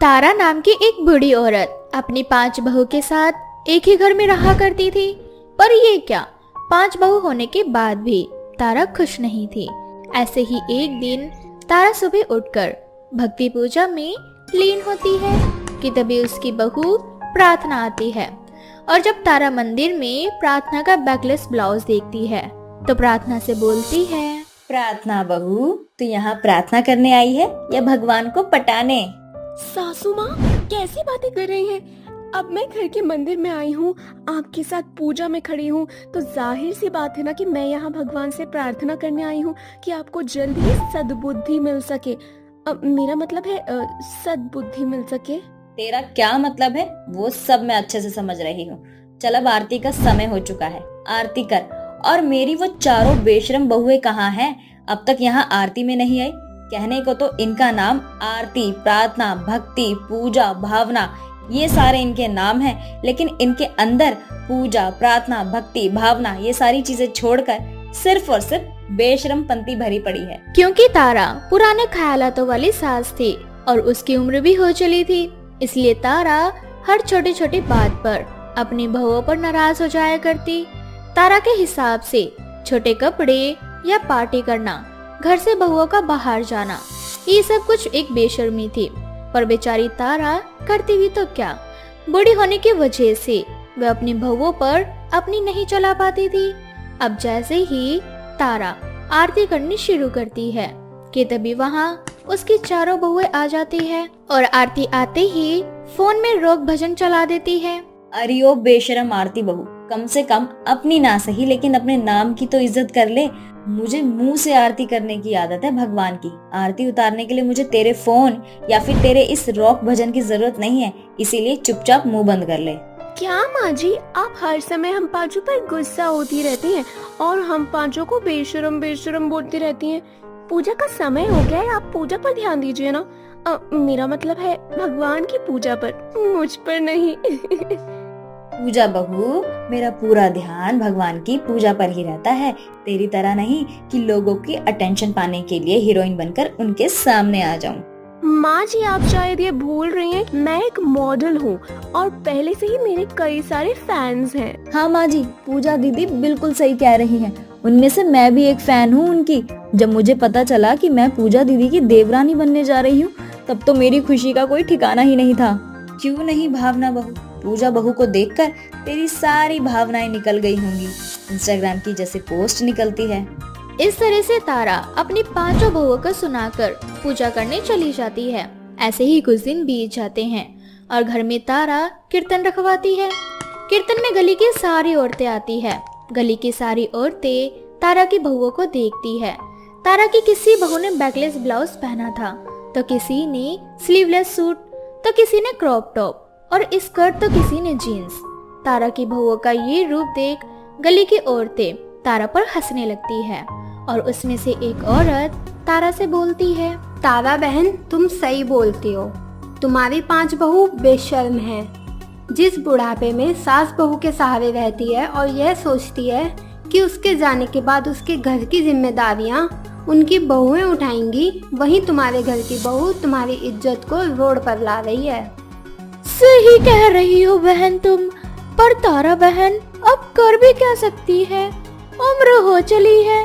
तारा नाम की एक बूढ़ी औरत अपनी 5 बहू के साथ एक ही घर में रहा करती थी। पर ये क्या, 5 बहू होने के बाद भी तारा खुश नहीं थी। ऐसे ही एक दिन तारा सुबह उठकर भक्ति पूजा में लीन होती है कि तभी उसकी बहू प्रार्थना आती है। और जब तारा मंदिर में प्रार्थना का बैकलेस ब्लाउज देखती है तो प्रार्थना से बोलती है, प्रार्थना बहू, तू यहाँ प्रार्थना करने आई है या भगवान को पटाने? सासू माँ कैसी बातें कर रही हैं? अब मैं घर के मंदिर में आई हूँ, आपके साथ पूजा में खड़ी हूँ, तो जाहिर सी बात है ना कि मैं यहाँ भगवान से प्रार्थना करने आई हूँ कि आपको जल्द ही सद्बुद्धि मिल सके। मेरा मतलब है सद्बुद्धि मिल सके। तेरा क्या मतलब है वो सब मैं अच्छे से समझ रही हूँ। चल अब आरती का समय हो चुका है, आरती कर। और मेरी वो चारों बेशरम बहुएं कहाँ हैं? अब तक यहाँ आरती में नहीं आई। कहने को तो इनका नाम आरती, प्रार्थना, भक्ति, पूजा, भावना, ये सारे इनके नाम हैं, लेकिन इनके अंदर पूजा, प्रार्थना, भक्ति, भावना ये सारी चीजें छोड़कर सिर्फ और सिर्फ बेशरम पंक्ति भरी पड़ी है। क्योंकि तारा पुराने ख्यालातों वाली सास थी और उसकी उम्र भी हो चली थी, इसलिए तारा हर छोटी छोटी बात पर अपनी बहुओं पर नाराज हो जाया करती। तारा के हिसाब से छोटे कपड़े या पार्टी करना, घर से बहुओं का बाहर जाना, ये सब कुछ एक बेशर्मी थी। पर बेचारी तारा करती भी तो क्या, बूढ़ी होने की वजह से वह अपनी बहुओं पर अपनी नहीं चला पाती थी। अब जैसे ही तारा आरती करनी शुरू करती है कि तभी वहाँ उसकी चारों बहुएं आ जाती है और आरती आते ही फोन में रोक भजन चला देती है। अरे ओ बेशरम आरती बहू, कम से कम अपनी ना सही लेकिन अपने नाम की तो इज्जत कर ले। मुझे मुंह से आरती करने की आदत है भगवान की। आरती उतारने के लिए मुझे तेरे फोन या फिर तेरे इस रॉक भजन की जरूरत नहीं है, इसीलिए चुपचाप मुंह बंद कर ले। क्या माँ जी, आप हर समय हम पांचों पर गुस्सा होती रहती हैं और हम पांचों को बेशरम बेशरम बोलती रहती हैं। पूजा का समय हो गया है, आप पूजा पर ध्यान दीजिए ना। मेरा मतलब है भगवान की पूजा पर, मुझ पर नहीं। पूजा बहू, मेरा पूरा ध्यान भगवान की पूजा पर ही रहता है, तेरी तरह नहीं कि लोगों की अटेंशन पाने के लिए हीरोइन बनकर उनके सामने आ जाऊं। माँ जी, आप शायद ये भूल रही हैं, मैं एक मॉडल हूँ और पहले से ही मेरे कई सारे फैंस हैं। हाँ माँ जी, पूजा दीदी बिल्कुल सही कह रही हैं। उनमें से मैं भी एक फैन हूँ उनकी। जब मुझे पता चला कि मैं पूजा दीदी की देवरानी बनने जा रही हूँ, तब तो मेरी खुशी का कोई ठिकाना ही नहीं था। क्यों नहीं भावना बहू, पूजा बहू को देखकर तेरी सारी भावनाएं निकल गई होंगी, इंस्टाग्राम की जैसे पोस्ट निकलती है। इस तरह से तारा अपनी 5 बहुओं को सुनाकर पूजा करने चली जाती है। ऐसे ही कुछ दिन बीत जाते हैं और घर में तारा कीर्तन रखवाती है। कीर्तन में गली की सारी औरतें आती है। गली की सारी औरतें तारा की बहुओं को देखती है। तारा की किसी बहू ने बैकलेस ब्लाउज पहना था, तो किसी ने स्लीवलेस सूट, तो किसी ने क्रॉप टॉप और स्कर्ट, तो किसी ने जीन्स। तारा की बहुओं का ये रूप देख गली की औरतें तारा पर हंसने लगती है और उसमें से एक औरत तारा से बोलती है, तारा बहन, तुम सही बोलती हो। तुम्हारी 5 बहू बेशर्म हैं। जिस बुढ़ापे में सास बहू के सहारे रहती है और यह सोचती है कि उसके जाने के बाद उसके घर की जिम्मेदारियां उनकी बहुएं उठाएंगी, वहीं तुम्हारे घर की बहू तुम्हारी इज्जत को रोड पर ला रही है। सही कह रही हो बहन तुम, पर तारा बहन अब कर भी क्या सकती है। उम्र हो चली है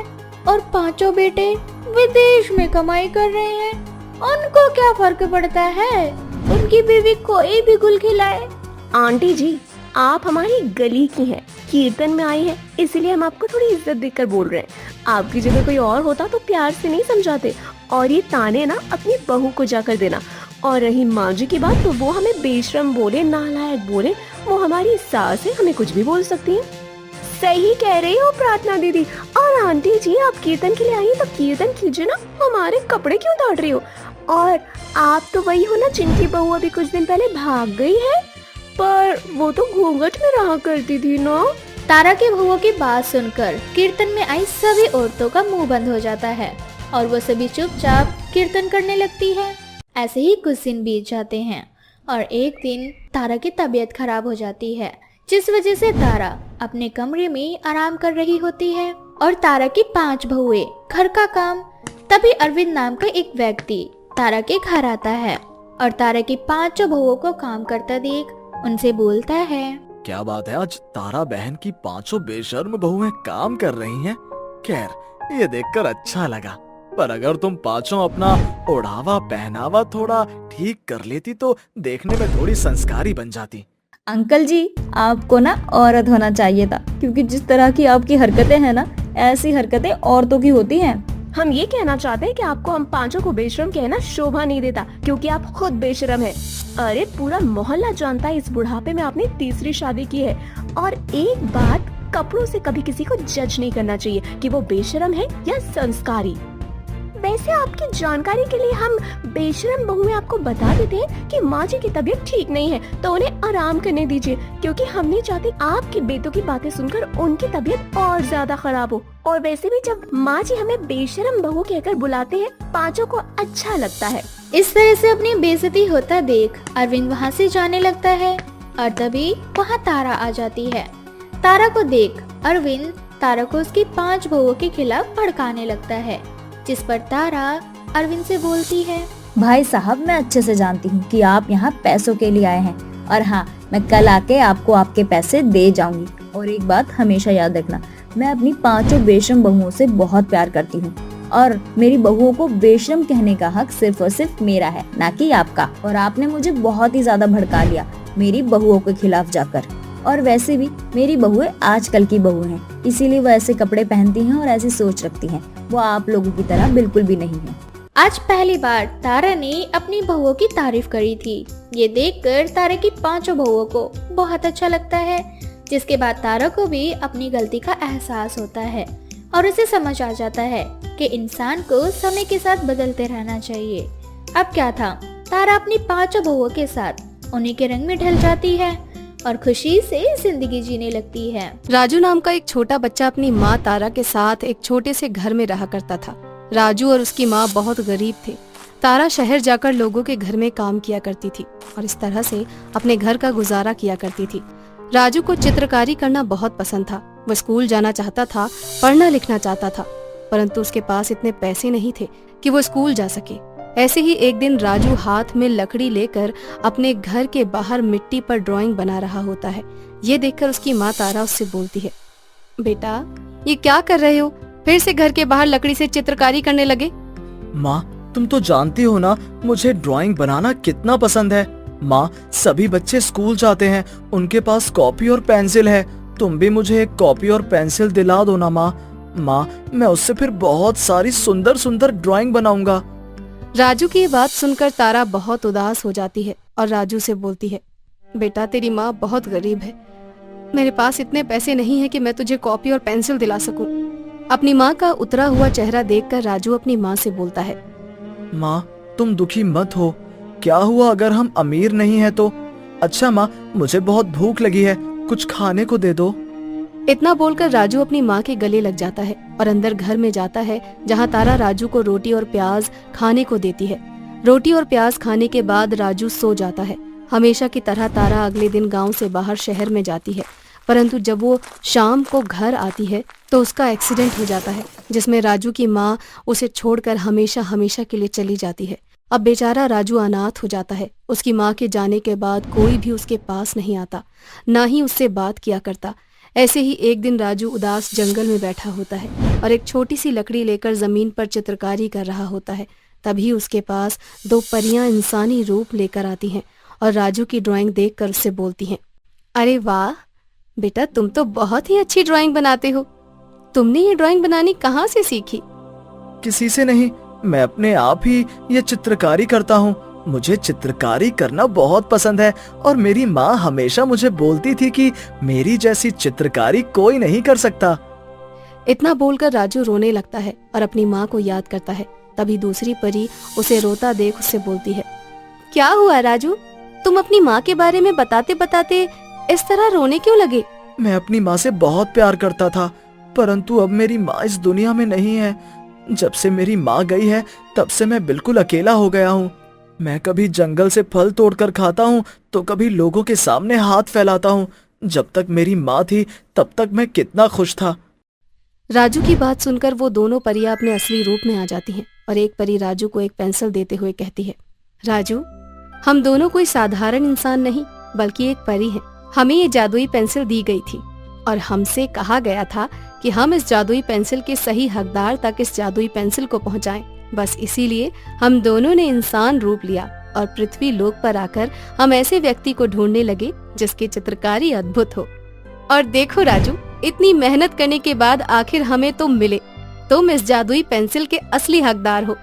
और 5 बेटे विदेश में कमाई कर रहे हैं, उनको क्या फर्क पड़ता है, उनकी बीवी कोई भी गुल खिलाए। आंटी जी, आप हमारी गली की हैं, कीर्तन में आई हैं, इसलिए हम आपको थोड़ी इज्जत देकर बोल रहे हैं। आपकी जगह कोई और होता तो प्यार से नहीं समझाते। और ये ताने ना अपनी बहू को जाकर देना। और रही माँ जी की बात, तो वो हमें बेशरम बोले, नालायक बोले, वो हमारी सास है, हमें कुछ भी बोल सकती है। सही कह रही हो प्रार्थना दीदी। और आंटी जी, आप कीर्तन के लिए आई हैं तो कीर्तन कीजिए ना, हमारे कपड़े क्यों उतार रही हो? और आप तो वही हो ना जिनकी बहू अभी कुछ दिन पहले भाग गई है, पर वो तो घूंघट में रहा करती थी ना। तारा की बहुओं की बात सुनकर कीर्तन में आई सभी औरतों का मुंह बंद हो जाता है और वो सभी चुपचाप कीर्तन करने लगती है। ऐसे ही कुछ दिन बीत जाते हैं और एक दिन तारा की तबीयत खराब हो जाती है, जिस वजह से तारा अपने कमरे में आराम कर रही होती है और तारा की 5 बहुएं घर का काम। तभी अरविंद नाम का एक व्यक्ति तारा के घर आता है और तारा की पांचों बहुओं को काम करता देख उनसे बोलता है। क्या बात है, आज तारा बहन की पांचों बेशर्म बहुएं काम कर रही हैं। खैर ये देखकर अच्छा लगा, पर अगर तुम पांचों अपना ओढ़ावा पहनावा थोड़ा ठीक कर लेती तो देखने में थोड़ी संस्कारी बन जाती। अंकल जी, आपको ना औरत होना चाहिए था, क्योंकि जिस तरह की आपकी हरकतें हैं ना, ऐसी हरकतें औरतों की होती हैं। हम ये कहना चाहते हैं कि आपको हम पांचों को बेशरम कहना शोभा नहीं देता, क्योंकि आप खुद बेशरम है। अरे पूरा मोहल्ला जानता है इस बुढ़ापे में आपने तीसरी शादी की है। और एक बात, कपड़ों से कभी किसी को जज नहीं करना चाहिए कि वो बेशरम है या संस्कारी। वैसे आपकी जानकारी के लिए हम बेशरम बहुएं आपको बता देते हैं कि माँ जी की तबीयत ठीक नहीं है, तो उन्हें आराम करने दीजिए, क्योंकि हम नहीं चाहते आपकी बेटों की बातें सुनकर उनकी तबीयत और ज्यादा खराब हो। और वैसे भी जब माँ जी हमें बेशरम बहू कहकर बुलाते हैं, पांचों को अच्छा लगता है। इस तरह से अपनी बेइज्जती होता देख अरविंद वहाँ से जाने लगता है और तभी वहाँ तारा आ जाती है। तारा को देख अरविंद तारा को उसकी 5 बहुओं के खिलाफ भड़काने लगता है, जिस पर तारा अरविंद से बोलती है। भाई साहब, मैं अच्छे से जानती हूँ कि आप यहाँ पैसों के लिए आए हैं, और हाँ, मैं कल आके आपको आपके पैसे दे जाऊंगी। और एक बात हमेशा याद रखना, मैं अपनी पांचों बेशरम बहुओं से बहुत प्यार करती हूँ, और मेरी बहुओं को बेशरम कहने का हक सिर्फ और सिर्फ मेरा है, ना कि आपका। और आपने मुझे बहुत ही ज्यादा भड़का लिया मेरी बहुओं के खिलाफ जाकर। और वैसे भी मेरी बहुएं आजकल की बहू हैं, इसीलिए वो ऐसे कपड़े पहनती हैं और ऐसी सोच रखती हैं। वो आप लोगों की तरह बिल्कुल भी नहीं है। आज पहली बार तारा ने अपनी बहुओं की तारीफ करी थी। ये देखकर तारा की 5 बहुओं को बहुत अच्छा लगता है, जिसके बाद तारा को भी अपनी गलती का एहसास होता है और उसे समझ आ जाता है कि इंसान को समय के साथ बदलते रहना चाहिए। अब क्या था, तारा अपनी 5 बहुओं के साथ उन्हीं के रंग में ढल जाती है और खुशी से जिंदगी जीने लगती है। राजू नाम का एक छोटा बच्चा अपनी माँ तारा के साथ एक छोटे से घर में रहा करता था। राजू और उसकी माँ बहुत गरीब थे। तारा शहर जाकर लोगों के घर में काम किया करती थी और इस तरह से अपने घर का गुजारा किया करती थी। राजू को चित्रकारी करना बहुत पसंद था। वह स्कूल जाना चाहता था, पढ़ना लिखना चाहता था, परंतु उसके पास इतने पैसे नहीं थे कि वो स्कूल जा सके। ऐसे ही एक दिन राजू हाथ में लकड़ी लेकर अपने घर के बाहर मिट्टी पर ड्राइंग बना रहा होता है। ये देखकर उसकी माँ तारा उससे बोलती है, बेटा ये क्या कर रहे हो? फिर से घर के बाहर लकड़ी से चित्रकारी करने लगे? माँ, तुम तो जानती हो ना मुझे ड्राइंग बनाना कितना पसंद है। माँ, सभी बच्चे स्कूल जाते हैं, उनके पास कॉपी और पेंसिल है। तुम भी मुझे एक कॉपी और पेंसिल दिला दो ना माँ। माँ, मैं उससे फिर बहुत सारी सुंदर सुंदर ड्राइंग बनाऊंगा। राजू की ये बात सुनकर तारा बहुत उदास हो जाती है और राजू से बोलती है, बेटा तेरी माँ बहुत गरीब है, मेरे पास इतने पैसे नहीं है कि मैं तुझे कॉपी और पेंसिल दिला सकूं। अपनी माँ का उतरा हुआ चेहरा देखकर राजू अपनी माँ से बोलता है, माँ तुम दुखी मत हो, क्या हुआ अगर हम अमीर नहीं है तो? अच्छा माँ, मुझे बहुत भूख लगी है, कुछ खाने को दे दो। इतना बोलकर राजू अपनी माँ के गले लग जाता है और अंदर घर में जाता है, जहाँ तारा राजू को रोटी और प्याज खाने को देती है। रोटी और प्याज खाने के बाद राजू सो जाता है। हमेशा की तरह तारा अगले दिन गांव से बाहर शहर में जाती है, परंतु जब वो शाम को घर आती है तो उसका एक्सीडेंट हो जाता है, जिसमें राजू की माँ उसे छोड़कर हमेशा हमेशा के लिए चली जाती है। अब बेचारा राजू अनाथ हो जाता है। उसकी माँ के जाने के बाद कोई भी उसके पास नहीं आता, ना ही उससे बात किया करता। ऐसे ही एक दिन राजू उदास जंगल में बैठा होता है और एक छोटी सी लकड़ी लेकर जमीन पर चित्रकारी कर रहा होता है। तभी उसके पास 2 परियां इंसानी रूप लेकर आती हैं और राजू की ड्राइंग देखकर उससे बोलती हैं, अरे वाह बेटा, तुम तो बहुत ही अच्छी ड्राइंग बनाते हो। तुमने ये ड्राइंग बनानी कहाँ से सीखी? किसी से नहीं, मैं अपने आप ही ये चित्रकारी करता हूँ। मुझे चित्रकारी करना बहुत पसंद है और मेरी माँ हमेशा मुझे बोलती थी कि मेरी जैसी चित्रकारी कोई नहीं कर सकता। इतना बोलकर राजू रोने लगता है और अपनी माँ को याद करता है। तभी दूसरी परी उसे रोता देख उससे बोलती है, क्या हुआ राजू, तुम अपनी माँ के बारे में बताते बताते इस तरह रोने क्यों लगे? मैं अपनी माँ से बहुत प्यार करता था, परंतु अब मेरी माँ इस दुनिया में नहीं है। जब से मेरी माँ गई है तब से मैं बिल्कुल अकेला हो गया हूँ। मैं कभी जंगल से फल तोड़कर खाता हूँ तो कभी लोगों के सामने हाथ फैलाता हूँ। जब तक मेरी माँ थी तब तक मैं कितना खुश था। राजू की बात सुनकर वो दोनों परियां अपने असली रूप में आ जाती हैं और एक परी राजू को एक पेंसिल देते हुए कहती है, राजू हम दोनों कोई साधारण इंसान नहीं बल्कि एक परी हैं। हमें ये जादुई पेंसिल दी गई थी और हमसे कहा गया था कि हम इस जादुई पेंसिल के सही हकदार तक इस जादुई पेंसिल को पहुंचाएं। बस इसीलिए हम दोनों ने इंसान रूप लिया और पृथ्वी लोक पर आकर हम ऐसे व्यक्ति को ढूंढने लगे जिसकी चित्रकारी अद्भुत हो। और देखो राजू, इतनी मेहनत करने के बाद आखिर हमें तुम मिले। तुम इस जादुई पेंसिल के असली हकदार हो।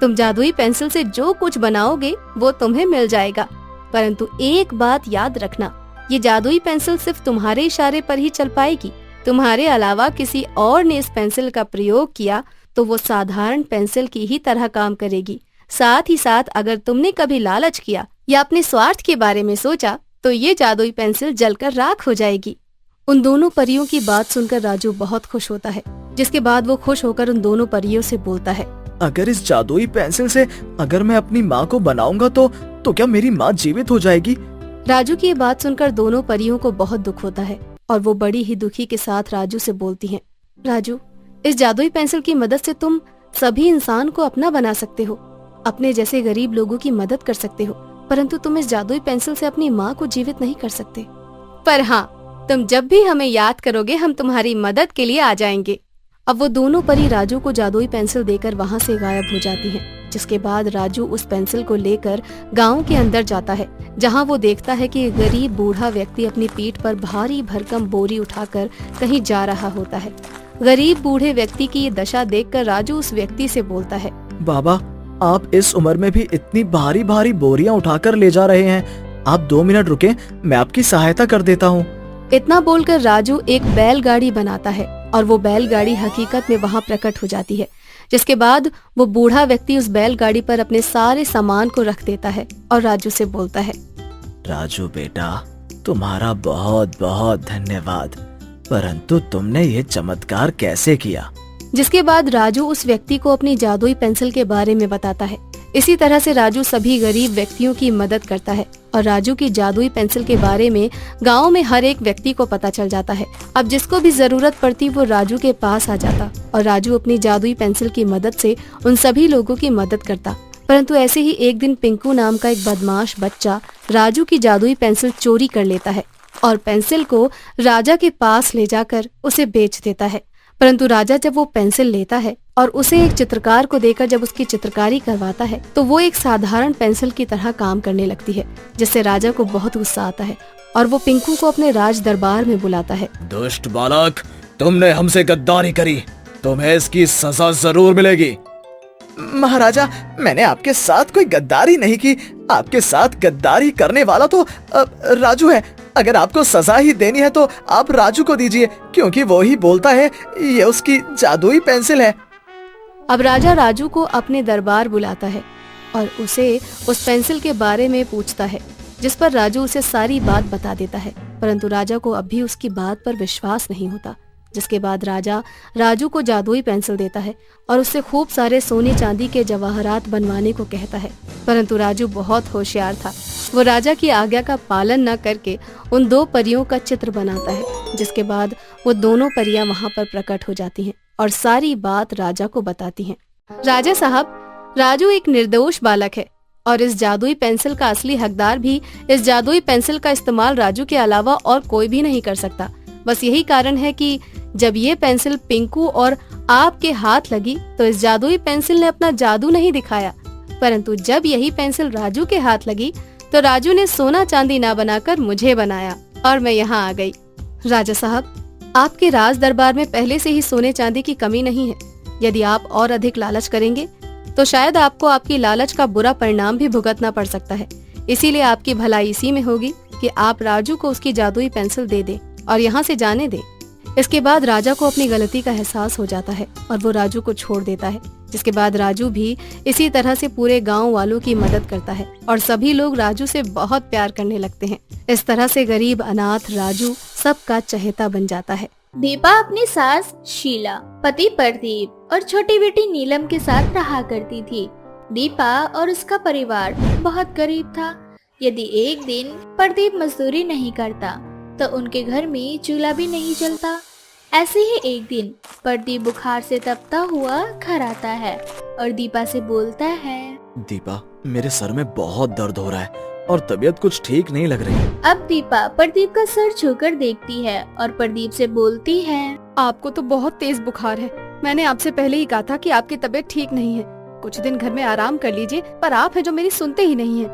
तुम जादुई पेंसिल से जो कुछ बनाओगे वो तुम्हें मिल जाएगा, परंतु एक बात याद रखना, ये जादुई पेंसिल सिर्फ तुम्हारे इशारे पर ही चल पाएगी। तुम्हारे अलावा किसी और ने इस पेंसिल का प्रयोग किया तो वो साधारण पेंसिल की ही तरह काम करेगी। साथ ही साथ अगर तुमने कभी लालच किया या अपने स्वार्थ के बारे में सोचा तो ये जादुई पेंसिल जलकर राख हो जाएगी। उन दोनों परियों की बात सुनकर राजू बहुत खुश होता है, जिसके बाद वो खुश होकर उन दोनों परियों से बोलता है, अगर इस जादुई पेंसिल से अगर मैं अपनी माँ को बनाऊंगा तो क्या मेरी माँ जीवित हो जाएगी? राजू की ये बात सुनकर दोनों परियों को बहुत दुख होता है और वो बड़ी ही दुखी के साथ राजू से बोलती हैं, राजू, इस जादुई पेंसिल की मदद से तुम सभी इंसान को अपना बना सकते हो, अपने जैसे गरीब लोगों की मदद कर सकते हो, परंतु तुम इस जादुई पेंसिल से अपनी माँ को जीवित नहीं कर सकते। पर हाँ, तुम जब भी हमें याद करोगे हम तुम्हारी मदद के लिए आ जाएंगे। अब वो दोनों परी राजू को जादुई पेंसिल देकर वहाँ से गायब हो जाती हैं, जिसके बाद राजू उस पेंसिल को लेकर गांव के अंदर जाता है, जहाँ वो देखता है कि एक गरीब बूढ़ा व्यक्ति अपनी पीठ पर भारी भरकम बोरी उठाकर कहीं जा रहा होता है। गरीब बूढ़े व्यक्ति की ये दशा देखकर राजू उस व्यक्ति से बोलता है, बाबा, आप इस उम्र में भी इतनी भारी भारी बोरियां उठाकर ले जा रहे हैं। आप 2 मिनट रुकें, मैं आपकी सहायता कर देता हूँ। इतना बोलकर राजू एक बैलगाड़ी बनाता है और वो बैलगाड़ी हकीकत में वहाँ प्रकट हो जाती है, जिसके बाद वो बूढ़ा व्यक्ति उस बैलगाड़ी पर अपने सारे सामान को रख देता है और राजू से बोलता है, राजू बेटा, तुम्हारा बहुत बहुत धन्यवाद, परंतु तुमने ये चमत्कार कैसे किया? जिसके बाद राजू उस व्यक्ति को अपनी जादुई पेंसिल के बारे में बताता है। इसी तरह से राजू सभी गरीब व्यक्तियों की मदद करता है और राजू की जादुई पेंसिल के बारे में गांव में हर एक व्यक्ति को पता चल जाता है। अब जिसको भी जरूरत पड़ती वो राजू के पास आ जाता और राजू अपनी जादुई पेंसिल की मदद से उन सभी लोगों की मदद करता। परंतु ऐसे ही एक दिन पिंकू नाम का एक बदमाश बच्चा राजू की जादुई पेंसिल चोरी कर लेता है और पेंसिल को राजा के पास ले जाकर उसे बेच देता है। परंतु राजा जब वो पेंसिल लेता है और उसे एक चित्रकार को देकर जब उसकी चित्रकारी करवाता है तो वो एक साधारण पेंसिल की तरह काम करने लगती है, जिससे राजा को बहुत गुस्सा आता है और वो पिंकू को अपने राज दरबार में बुलाता है। दुष्ट बालक, तुमने हमसे गद्दारी करी, तुम्हें इसकी सजा जरूर मिलेगी। महाराजा, मैंने आपके साथ कोई गद्दारी नहीं की। आपके साथ गद्दारी करने वाला तो राजू है। अगर आपको सजा ही देनी है तो आप राजू को दीजिए, क्योंकि वो ही बोलता है ये उसकी जादुई पेंसिल है। अब राजा राजू को अपने दरबार बुलाता है और उसे उस पेंसिल के बारे में पूछता है, जिस पर राजू उसे सारी बात बता देता है। परंतु राजा को अब भी उसकी बात पर विश्वास नहीं होता। जिसके बाद राजा राजू को जादुई पेंसिल देता है और उससे खूब सारे सोने चांदी के जवाहरात बनवाने को कहता है। परंतु राजू बहुत होशियार था। वो राजा की आज्ञा का पालन न करके उन 2 परियों का चित्र बनाता है, जिसके बाद वो दोनों परियां वहां पर प्रकट हो जाती हैं और सारी बात राजा को बताती हैं। राजा साहब, राजू एक निर्दोष बालक है और इस जादुई पेंसिल का असली हकदार भी इस जादुई पेंसिल का इस्तेमाल राजू के अलावा और कोई भी नहीं कर सकता। बस यही कारण है कि जब ये पेंसिल पिंकू और आपके हाथ लगी तो इस जादुई पेंसिल ने अपना जादू नहीं दिखाया, परंतु जब यही पेंसिल राजू के हाथ लगी तो राजू ने सोना चांदी ना बनाकर मुझे बनाया और मैं यहाँ आ गई। राजा साहब, आपके राज दरबार में पहले से ही सोने चांदी की कमी नहीं है। यदि आप और अधिक लालच करेंगे तो शायद आपको आपकी लालच का बुरा परिणाम भी भुगतना पड़ सकता है। इसीलिए आपकी भलाई इसी में होगी कि आप राजू को उसकी जादुई पेंसिल दे दें और यहाँ से जाने दें। इसके बाद राजा को अपनी गलती का एहसास हो जाता है और वो राजू को छोड़ देता है। जिसके बाद राजू भी इसी तरह से पूरे गांव वालों की मदद करता है और सभी लोग राजू से बहुत प्यार करने लगते हैं। इस तरह से गरीब अनाथ राजू सबका चहेता बन जाता है। दीपा अपनी सास शीला, पति प्रदीप और छोटी बेटी नीलम के साथ रहा करती थी। दीपा और उसका परिवार बहुत गरीब था। यदि एक दिन प्रदीप मजदूरी नहीं करता तो उनके घर में चूल्हा भी नहीं जलता। ऐसे ही एक दिन प्रदीप बुखार से तपता हुआ घर आता है और दीपा से बोलता है, दीपा, मेरे सर में बहुत दर्द हो रहा है और तबीयत कुछ ठीक नहीं लग रही। अब दीपा प्रदीप का सर छूकर देखती है और प्रदीप से बोलती है, आपको तो बहुत तेज बुखार है। मैंने आपसे पहले ही कहा था कि आपकी तबीयत ठीक नहीं है, कुछ दिन घर में आराम कर लीजिए, पर आप है जो मेरी सुनते ही नहीं है।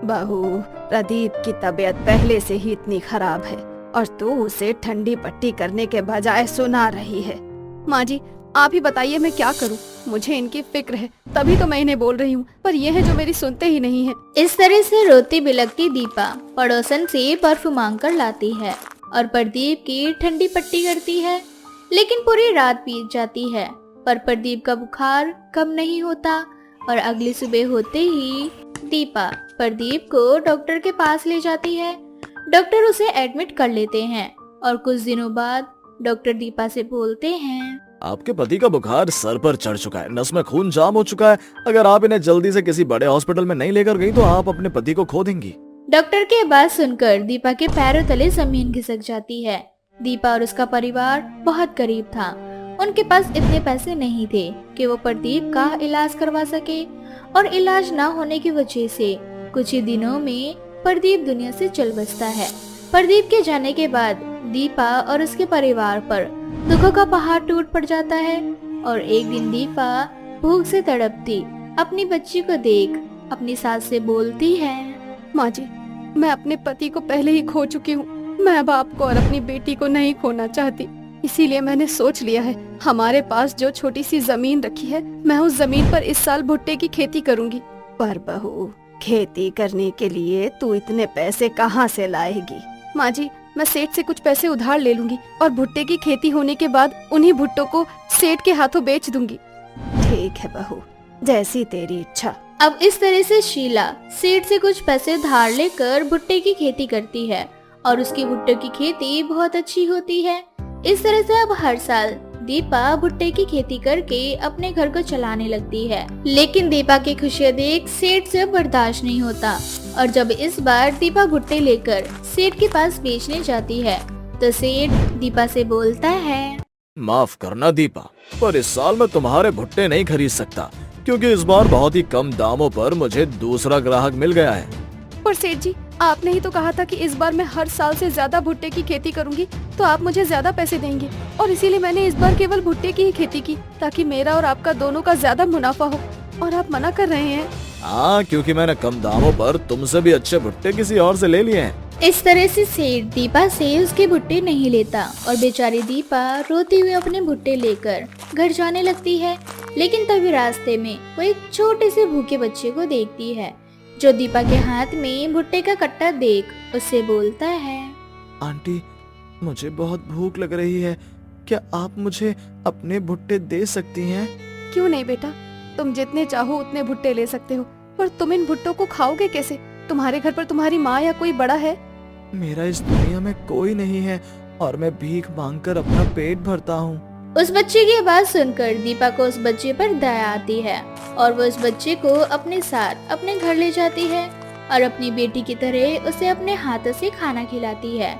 बहू, प्रदीप की तबीयत पहले से ही इतनी खराब है और तू उसे ठंडी पट्टी करने के बजाय सुना रही है। माँ जी, आप ही बताइए मैं क्या करूँ, मुझे इनकी फिक्र है, तभी तो मैं इन्हें बोल रही हूँ, पर ये है जो मेरी सुनते ही नहीं है। इस तरह से रोती बिलखती दीपा पड़ोसन से बर्फ मांग कर लाती है और प्रदीप की ठंडी पट्टी करती है। लेकिन पूरी रात बीत जाती है पर प्रदीप का बुखार कम नहीं होता और अगली सुबह होते ही दीपा प्रदीप को डॉक्टर के पास ले जाती है। डॉक्टर उसे एडमिट कर लेते हैं और कुछ दिनों बाद डॉक्टर दीपा से बोलते हैं, आपके पति का बुखार सर पर चढ़ चुका है, नस में खून जाम हो चुका है। अगर आप इन्हें जल्दी से किसी बड़े हॉस्पिटल में नहीं लेकर गई तो आप अपने पति को खो देंगी। डॉक्टर के बात सुनकर दीपा के पैरों तले जमीन खिसक जाती है। दीपा और उसका परिवार बहुत गरीब था, उनके पास इतने पैसे नहीं थे कि वो प्रदीप का इलाज करवा सके और इलाज न होने की वजह से कुछ ही दिनों में प्रदीप दुनिया से चल बसता है। प्रदीप के जाने के बाद दीपा और उसके परिवार पर दुखों का पहाड़ टूट पड़ जाता है और एक दिन दीपा भूख से तड़पती अपनी बच्ची को देख अपनी सास से बोलती है, माँ जी, मैं अपने पति को पहले ही खो चुकी हूँ, मैं अब आपको और अपनी बेटी को नहीं खोना चाहती। इसीलिए मैंने सोच लिया है, हमारे पास जो छोटी सी जमीन रखी है, मैं उस जमीन पर इस साल भुट्टे की खेती करूंगी। पर बहू, खेती करने के लिए तू इतने पैसे कहाँ से लाएगी? माँ जी, मैं सेठ से कुछ पैसे उधार ले लूंगी और भुट्टे की खेती होने के बाद उन्हीं भुट्टों को सेठ के हाथों बेच दूंगी। ठीक है बहू, जैसी तेरी इच्छा। अब इस तरह से शीला सेठ से कुछ पैसे धार लेकर भुट्टे की खेती करती है और उसकी भुट्टे की खेती बहुत अच्छी होती है। इस तरह से अब हर साल दीपा भुट्टे की खेती करके अपने घर को चलाने लगती है। लेकिन दीपा की खुशियाँ देख सेठ से बर्दाश्त नहीं होता और जब इस बार दीपा भुट्टे लेकर सेठ के पास बेचने जाती है तो सेठ दीपा से बोलता है, माफ करना दीपा, पर इस साल मैं तुम्हारे भुट्टे नहीं खरीद सकता क्योंकि इस बार बहुत ही कम दामों पर मुझे दूसरा ग्राहक मिल गया है। पर सेठ जी, आपने ही तो कहा था कि इस बार मैं हर साल से ज्यादा भुट्टे की खेती करूंगी तो आप मुझे ज्यादा पैसे देंगे, और इसीलिए मैंने इस बार केवल भुट्टे की ही खेती की ताकि मेरा और आपका दोनों का ज्यादा मुनाफा हो, और आप मना कर रहे हैं। हाँ, क्योंकि मैंने कम दामों पर तुमसे भी अच्छे भुट्टे किसी और से ले लिए हैं। इस तरह से सेठ दीपा से उसके भुट्टे नहीं लेता और बेचारी दीपा रोती हुई अपने भुट्टे लेकर घर जाने लगती है। लेकिन तभी रास्ते में वो एक छोटे से भूखे बच्चे को देखती है जो दीपा के हाथ में भुट्टे का कट्टा देख उससे बोलता है, आंटी, मुझे बहुत भूख लग रही है, क्या आप मुझे अपने भुट्टे दे सकती हैं? क्यों नहीं बेटा, तुम जितने चाहो उतने भुट्टे ले सकते हो, पर तुम इन भुट्टों को खाओगे कैसे? तुम्हारे घर पर तुम्हारी माँ या कोई बड़ा है? मेरा इस दुनिया में कोई नहीं है और मैं भीख मांगकर अपना पेट भरता हूँ। उस बच्चे की बात सुनकर दीपा को उस बच्चे पर दया आती है और वो उस बच्चे को अपने साथ अपने घर ले जाती है और अपनी बेटी की तरह उसे अपने हाथों से खाना खिलाती है।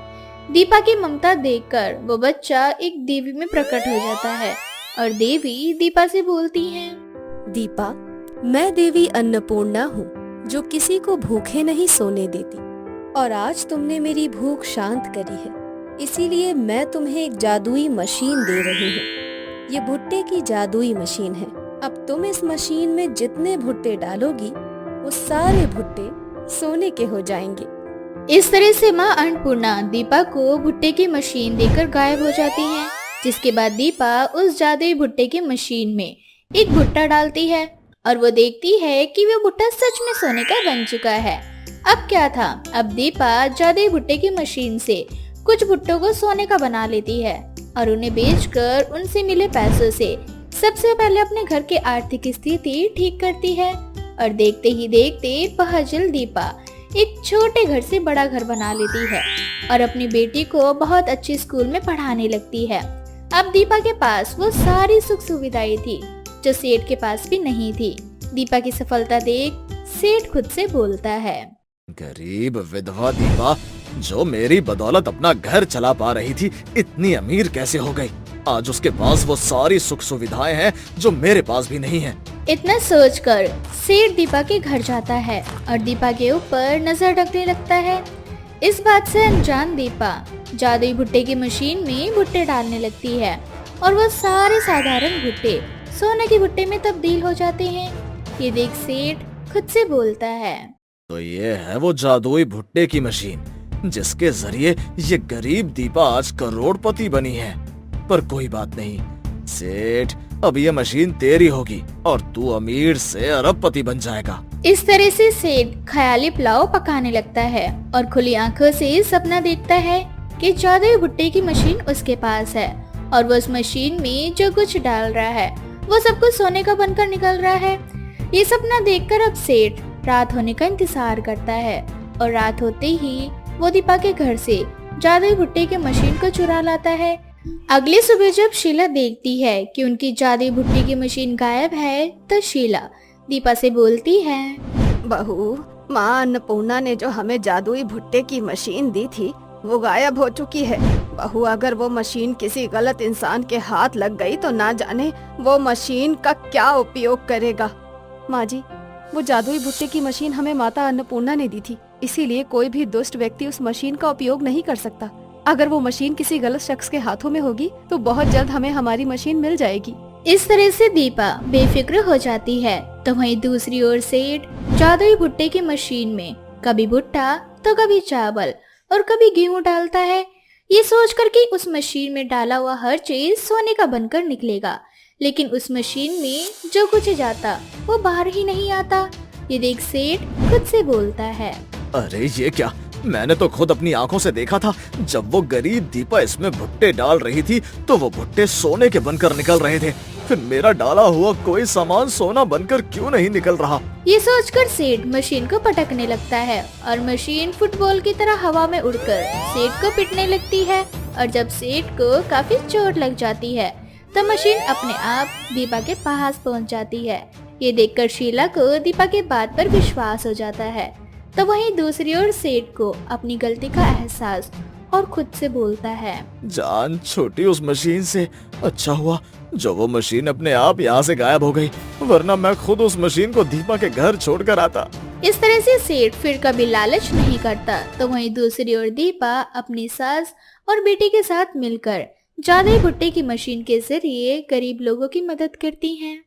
दीपा की ममता देखकर वो बच्चा एक देवी में प्रकट हो जाता है और देवी दीपा से बोलती है, दीपा, मैं देवी अन्नपूर्णा हूँ जो किसी को भूखे नहीं सोने देती, और आज तुमने मेरी भूख शांत करी है, इसीलिए मैं तुम्हें एक जादुई मशीन दे रही हूँ। ये भुट्टे की जादुई मशीन है। अब तुम इस मशीन में जितने भुट्टे डालोगी वो सारे भुट्टे सोने के हो जाएंगे। इस तरह से माँ अन्नपूर्णा दीपा को भुट्टे की मशीन देकर गायब हो जाती है, जिसके बाद दीपा उस जादुई भुट्टे की मशीन में एक भुट्टा डालती है और वो देखती है कि वो भुट्टा सच में सोने का बन चुका है। अब क्या था, अब दीपा जादुई भुट्टे की मशीन से कुछ भुट्टों को सोने का बना लेती है और उन्हें बेचकर उनसे मिले पैसों से सबसे पहले अपने घर की आर्थिक स्थिति ठीक करती है और देखते ही देखते पहजल दीपा एक छोटे घर से बड़ा घर बना लेती है और अपनी बेटी को बहुत अच्छे स्कूल में पढ़ाने लगती है। अब दीपा के पास वो सारी सुख सुविधाएं थी जो सेठ के पास भी नहीं थी। दीपा की सफलता देख सेठ खुद से बोलता है, गरीब विधवा दीपा जो मेरी बदौलत अपना घर चला पा रही थी, इतनी अमीर कैसे हो गई? आज उसके पास वो सारी सुख सुविधाएं हैं जो मेरे पास भी नहीं है। इतना सोचकर सेठ दीपा के घर जाता है और दीपा के ऊपर नजर रखने लगता है। इस बात से अनजान दीपा जादुई भुट्टे की मशीन में भुट्टे डालने लगती है और वो सारे साधारण भुट्टे सोने के भुट्टे में तब्दील हो जाते हैं। ये देख सेठ खुद से बोलता है, तो ये है वो जादुई भुट्टे की मशीन जिसके जरिए ये गरीब दीपा आज करोड़पति बनी है। पर कोई बात नहीं सेठ, अब ये मशीन तेरी होगी और तू अमीर से अरबपति बन जाएगा। इस तरह से सेठ ख्याली पुलाव पकाने लगता है और खुली आंखों से सपना देखता है कि जादुई भुट्टे की मशीन उसके पास है और वो उस मशीन में जो कुछ डाल रहा है वो सब कुछ सोने का बनकर निकल रहा है। ये सपना देखकर अब सेठ रात होने का इंतजार करता है और रात होते ही वो दीपा के घर से जादुई भुट्टे की मशीन को चुरा लाता है। अगली सुबह जब शीला देखती है कि उनकी जादुई भुट्टे की मशीन गायब है तो शीला दीपा से बोलती है, बहू, माँ अन्नपूर्णा ने जो हमें जादुई भुट्टे की मशीन दी थी वो गायब हो चुकी है। बहू, अगर वो मशीन किसी गलत इंसान के हाथ लग गई तो ना जाने वो मशीन का क्या उपयोग करेगा। माँ जी, वो जादुई भुट्टे की मशीन हमें माता अन्नपूर्णा ने दी थी, इसीलिए कोई भी दुष्ट व्यक्ति उस मशीन का उपयोग नहीं कर सकता। अगर वो मशीन किसी गलत शख्स के हाथों में होगी तो बहुत जल्द हमें हमारी मशीन मिल जाएगी। इस तरह से दीपा बेफिक्र हो जाती है। तो वहीं दूसरी ओर सेठ जादुई भुट्टे की मशीन में कभी भुट्टा तो कभी चावल और कभी गेहूं डालता है, ये सोच कर कि उस मशीन में डाला हुआ हर चीज सोने का बनकर निकलेगा। लेकिन उस मशीन में जो कुछ जाता वो बाहर ही नहीं आता। ये देख सेठ खुद से बोलता है, अरे ये क्या, मैंने तो खुद अपनी आंखों से देखा था। जब वो गरीब दीपा इसमें भुट्टे डाल रही थी तो वो भुट्टे सोने के बनकर निकल रहे थे, फिर मेरा डाला हुआ कोई सामान सोना बनकर क्यों नहीं निकल रहा। ये सोचकर सेठ मशीन को पटकने लगता है और मशीन फुटबॉल की तरह हवा में उड़कर सेठ को पीटने लगती है। और जब सेठ को काफी चोट लग जाती है तो मशीन अपने आप दीपा के पास पहुंच जाती है। ये देखकर शीला को दीपा के बात पर विश्वास हो जाता है। तो वहीं दूसरी ओर सेठ को अपनी गलती का एहसास और खुद से बोलता है, जान छोटी उस मशीन से, अच्छा हुआ जो वो मशीन अपने आप यहाँ से गायब हो गई, वरना मैं खुद उस मशीन को दीपा के घर छोड़कर आता। इस तरह से सेठ फिर कभी लालच नहीं करता। तो वहीं दूसरी ओर दीपा अपनी सास और बेटी के साथ मिलकर जादुई भुट्टे की मशीन के जरिए गरीब लोगों की मदद करती हैं।